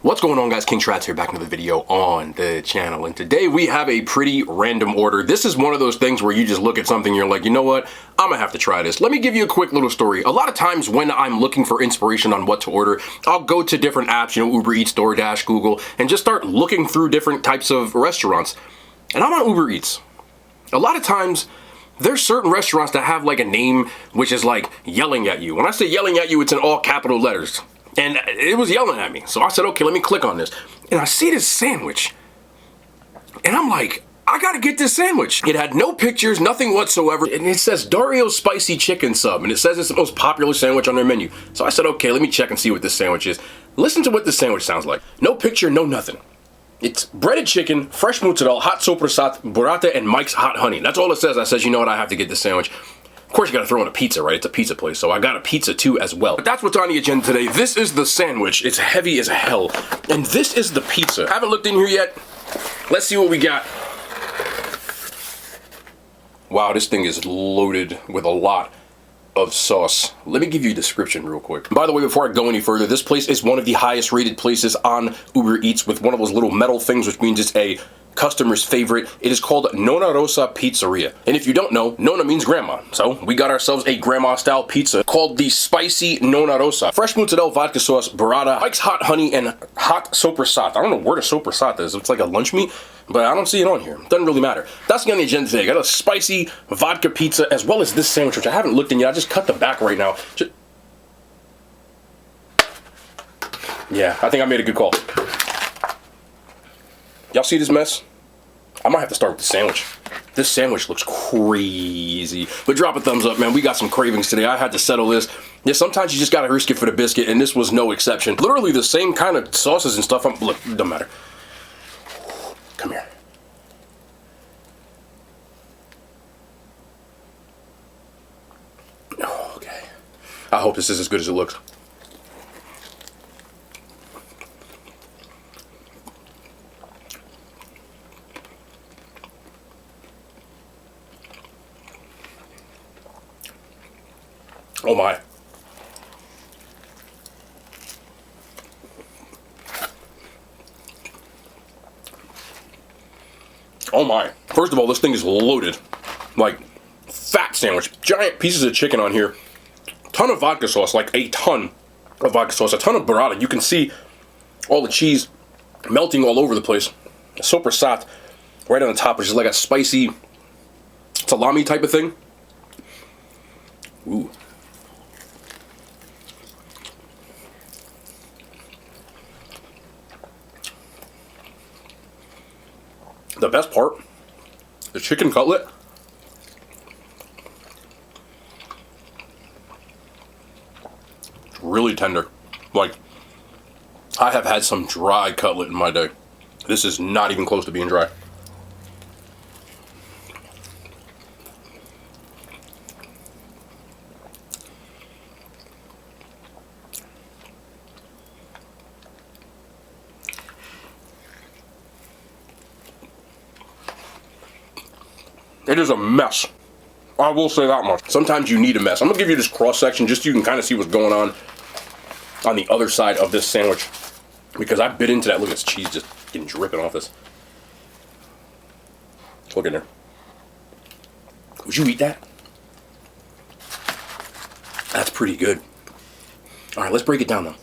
What's going on, guys? King Shrats here, back with another video on the channel, and today we have a pretty random order. This is one of those things where you just look at something and you're like, you know what, I'm gonna have to try this. Let me give you a quick little story. A lot of times when I'm looking for inspiration on what to order, I'll go to different apps, you know, Uber Eats, DoorDash, Google, and just start looking through different types of restaurants. And I'm on Uber Eats. A lot of times there's certain restaurants that have like a name which is like yelling at you. When I say yelling at you, it's in all capital letters. And it was yelling at me. So I said, okay, let me click on this. And I see this sandwich. And I'm like, I gotta get this sandwich. It had no pictures, nothing whatsoever. And it says Dario's Spicy Chicken Sub. And it says it's the most popular sandwich on their menu. So I said, okay, let me check and see what this sandwich is. Listen to what this sandwich sounds like. No picture, no nothing. It's breaded chicken, fresh mozzarella, hot sopressata, burrata, and Mike's hot honey. That's all it says. I says, you know what, I have to get this sandwich. Of course, you gotta throw in a pizza, right? It's a pizza place, so I got a pizza too as well. But that's what's on the agenda today. This is the sandwich. It's heavy as hell. And this is the pizza. I haven't looked in here yet. Let's see what we got. Wow, this thing is loaded with a lot of sauce. Let me give you a description real quick. By the way, before I go any further, this place is one of the highest rated places on Uber Eats with one of those little metal things, which means it's a customer's favorite. It is called Nonna Rosa Pizzeria. And if you don't know, Nonna means grandma. So we got ourselves a grandma style pizza called the Spicy Nonna Rosa. Fresh mozzarella, vodka sauce, burrata, Mike's hot honey, and hot sopressata. I don't know where the sopressata is. It's like a lunch meat, but I don't see it on here. Doesn't really matter. That's on the agenda today. I got a spicy vodka pizza as well as this sandwich, which I haven't looked in yet. I just cut the back right now. Yeah, I think I made a good call. Y'all see this mess? I might have to start with the sandwich. This sandwich looks crazy. But drop a thumbs up, man. We got some cravings today. I had to settle this. Yeah, sometimes you just gotta risk it for the biscuit, and this was no exception. Literally the same kind of sauces and stuff. Look, it doesn't matter. Come here. Oh, okay. I hope this is as good as it looks. Oh my. Oh my. First of all, this thing is loaded. Like, fat sandwich. Giant pieces of chicken on here. Ton of vodka sauce, like a ton of vodka sauce. A ton of burrata. You can see all the cheese melting all over the place. Sopressata right on the top, which is like a spicy salami type of thing. Ooh. The best part, the chicken cutlet. It's really tender. Like, I have had some dry cutlet in my day. This is not even close to being dry. It is a mess. I will say that much. Sometimes you need a mess. I'm gonna give you this cross section just so you can kind of see what's going on the other side of this sandwich. Because I bit into that. Look at this cheese just getting dripping off this. Look in there. Would you eat that? That's pretty good. All right, let's break it down though.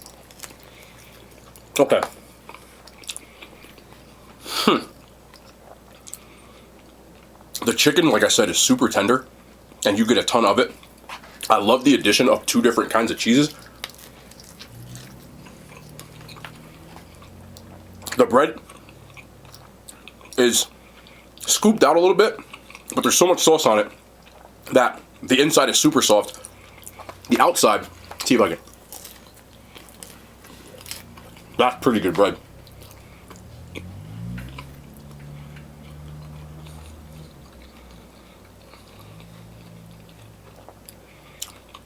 Okay. The chicken, like I said, is super tender, and you get a ton of it. I love the addition of 2 different kinds of cheeses. The bread is scooped out a little bit, but there's so much sauce on it that the inside is super soft. The outside, see if I can. That's pretty good bread.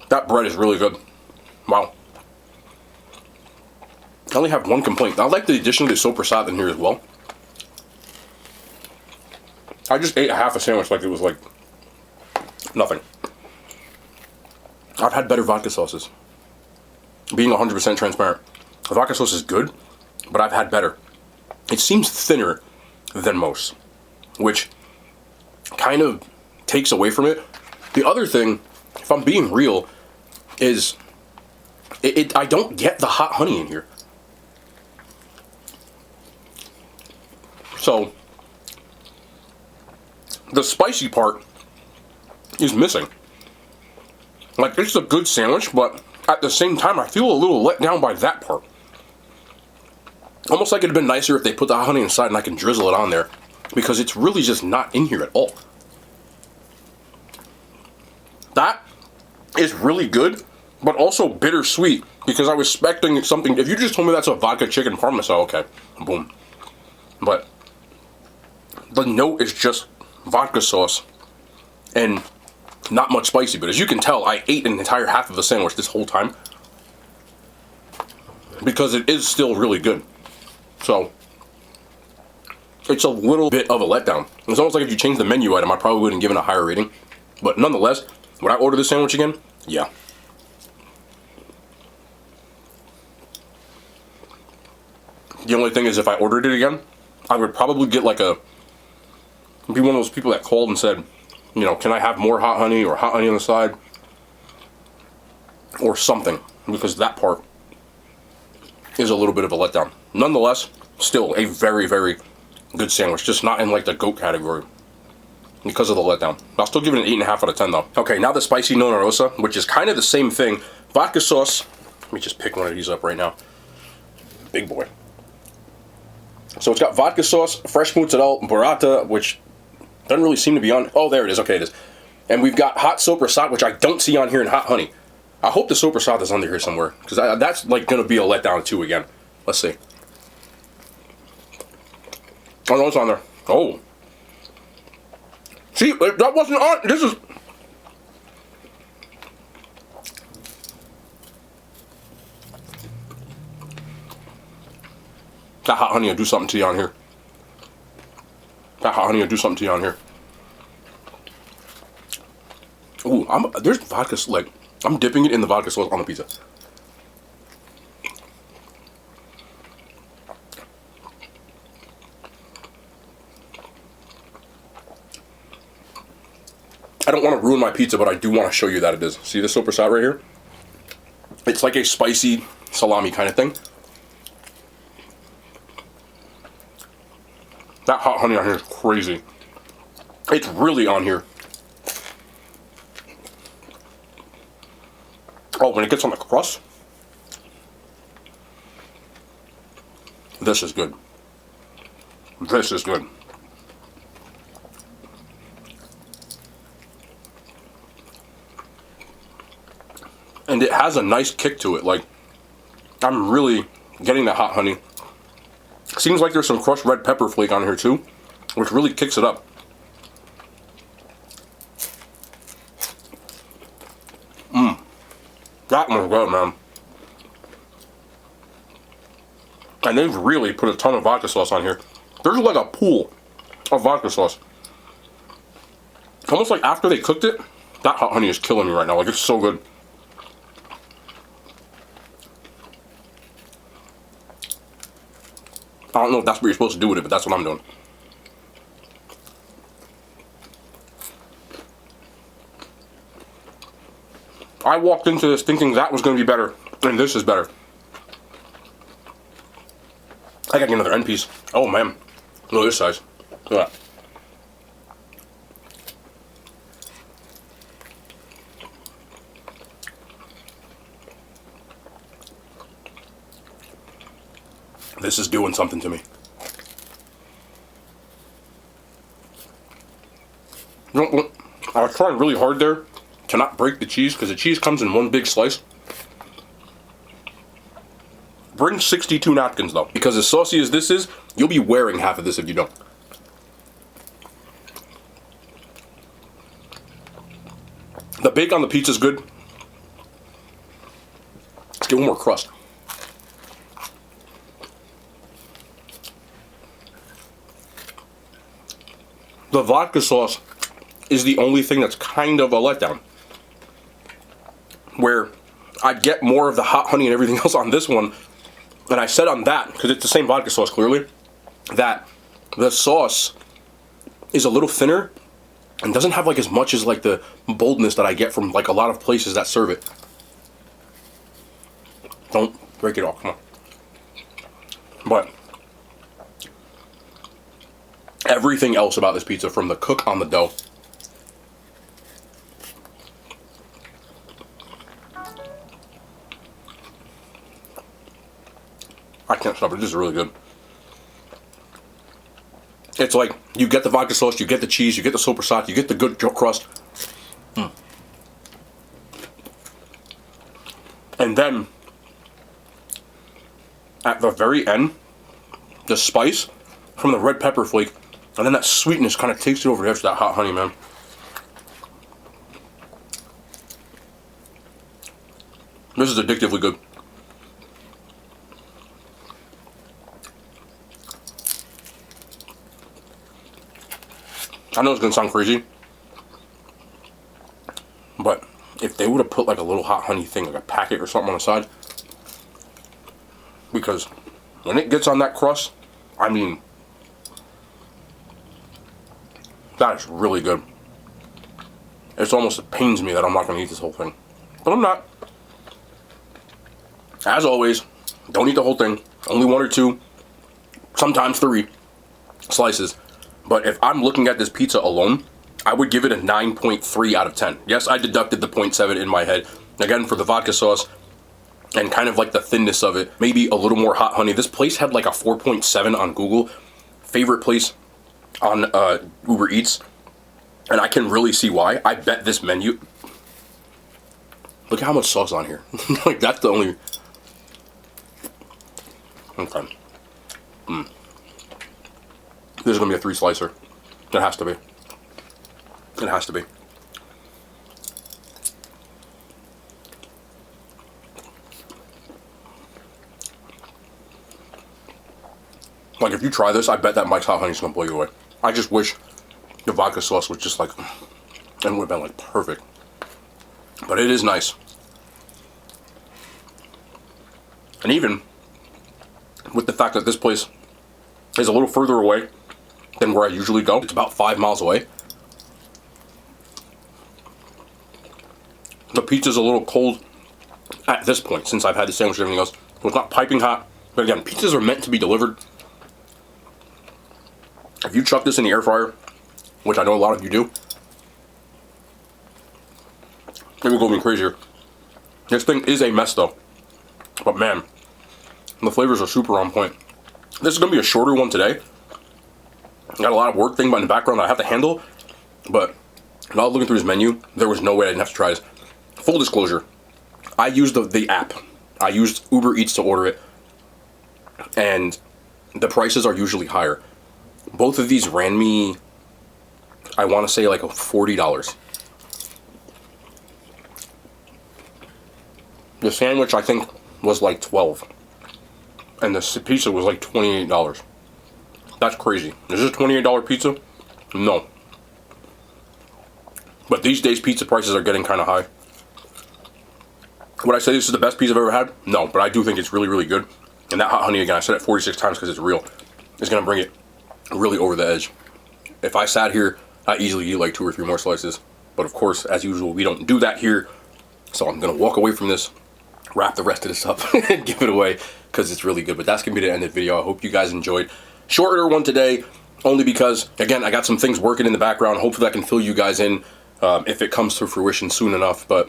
That bread is really good. Wow. I only have one complaint. I like the addition of the sopressata in here as well. I just ate half a sandwich like it was like nothing. I've had better vodka sauces. Being 100% transparent. The vodka sauce is good, but I've had better. It seems thinner than most, which kind of takes away from it. The other thing, if I'm being real, is I don't get the hot honey in here. So the spicy part is missing. Like, it's a good sandwich, but at the same time, I feel a little let down by that part. Almost like it'd been nicer if they put the hot honey inside and I can drizzle it on there, because it's really just not in here at all. That is really good, but also bittersweet, because I was expecting something. If you just told me that's a vodka chicken parmesan, okay, boom. But the note is just vodka sauce and not much spicy. But as you can tell, I ate an entire half of the sandwich this whole time, because it is still really good. So it's a little bit of a letdown. It's almost like if you change the menu item, I probably wouldn't give it a higher rating. But nonetheless, would I order this sandwich again? Yeah. The only thing is, if I ordered it again, I would probably get like be one of those people that called and said, you know, can I have more hot honey or hot honey on the side? Or something, because that part is a little bit of a letdown. Nonetheless, still a very, very good sandwich, just not in like the goat category because of the letdown. I'll still give it an 8.5 out of 10 though. Okay, now the spicy Nona Rosa, which is kind of the same thing. Vodka sauce. Let me just pick one of these up right now. Big boy. So it's got vodka sauce, fresh mozzarella, burrata, which doesn't really seem to be on. Oh, there it is. Okay, it is. And we've got hot sopressata, which I don't see on here, in hot honey. I hope the sopressata is under here somewhere, because that's like going to be a letdown too again. Let's see. Oh, no, it's on there. Oh. See, that wasn't on. This is... That hot honey will do something to you on here. That hot honey will do something to you on here. Ooh, there's vodka, like, I'm dipping it in the vodka sauce on the pizza. I don't want to ruin my pizza, but I do want to show you that it is. See this sopressata right here? It's like a spicy salami kind of thing. That hot honey on here is crazy. It's really on here. Oh, when it gets on the crust, this is good. This is good. And it has a nice kick to it. Like, I'm really getting the hot honey. Seems like there's some crushed red pepper flake on here too, which really kicks it up. That one's good, man. And they've really put a ton of vodka sauce on here. There's like a pool of vodka sauce. Almost like after they cooked it, that hot honey is killing me right now. Like, it's so good. I don't know if that's what you're supposed to do with it, but that's what I'm doing. I walked into this thinking that was going to be better, and this is better. I got another end piece. Oh man, look at this size. Look at that. This is doing something to me. I was trying really hard there to not break the cheese, because the cheese comes in one big slice. Bring 62 napkins though, because as saucy as this is, you'll be wearing half of this if you don't. The bake on the pizza is good. Let's get one more crust. The vodka sauce is the only thing that's kind of a letdown, where I get more of the hot honey and everything else on this one, And I said on that, because it's the same vodka sauce clearly, that the sauce is a little thinner and doesn't have like as much as like the boldness that I get from like a lot of places that serve it. Don't break it off, come on. But everything else about this pizza, from the cook on the dough, I can't stop it. This is really good. It's like you get the vodka sauce, you get the cheese, you get the soppressata, you get the good crust. And then at the very end, the spice from the red pepper flake, and then that sweetness kind of takes it over the edge to that hot honey, man. This is addictively good. I know it's gonna sound crazy, but if they would have put like a little hot honey thing, like a packet or something on the side, because when it gets on that crust, I mean, that is really good. It's almost, it pains me that I'm not gonna eat this whole thing, but I'm not. As always, don't eat the whole thing. Only 1 or 2, sometimes 3 slices. But if I'm looking at this pizza alone, I would give it a 9.3 out of 10. Yes, I deducted the 0.7 in my head. Again, for the vodka sauce and kind of like the thinness of it. Maybe a little more hot honey. This place had like a 4.7 on Google. Favorite place on Uber Eats. And I can really see why. I bet this menu... Look at how much sauce on here. Like, that's the only... Okay. This is going to be a 3 slicer. It has to be. It has to be. Like, if you try this, I bet that Mike's Hot Honey is going to blow you away. I just wish the vodka sauce was just like... And would have been like perfect. But it is nice. And even with the fact that this place is a little further away than where I usually go. It's about 5 miles away. The pizza's a little cold at this point, since I've had the sandwich and everything else. So it's not piping hot. But again, pizzas are meant to be delivered. If you chuck this in the air fryer, which I know a lot of you do, it will go even crazier. This thing is a mess though. But man, the flavors are super on point. This is going to be a shorter one today. Got a lot of work thing in the background that I have to handle. But when I was looking through his menu, there was no way I didn't have to try this. Full disclosure, I used the app. I used Uber Eats to order it. And the prices are usually higher. Both of these ran me, I want to say like $40. The sandwich I think was like $12. And the pizza was like $28. That's crazy. Is this a $28 pizza? No. But these days pizza prices are getting kind of high. Would I say this is the best pizza I've ever had? No, but I do think it's really, really good. And that hot honey, again, I said it 46 times because it's real, is going to bring it really over the edge. If I sat here, I'd easily eat like 2 or 3 more slices. But of course, as usual, we don't do that here. So I'm going to walk away from this, wrap the rest of this up, and give it away because it's really good. But that's going to be the end of the video. I hope you guys enjoyed. Shorter one today, only because, again, I got some things working in the background. Hopefully I can fill you guys in if it comes to fruition soon enough. But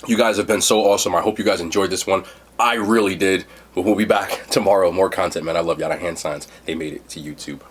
you guys have been so awesome. I hope you guys enjoyed this one. I really did. But we'll be back tomorrow. More content, man. I love y'all. Hand signs. They made it to YouTube.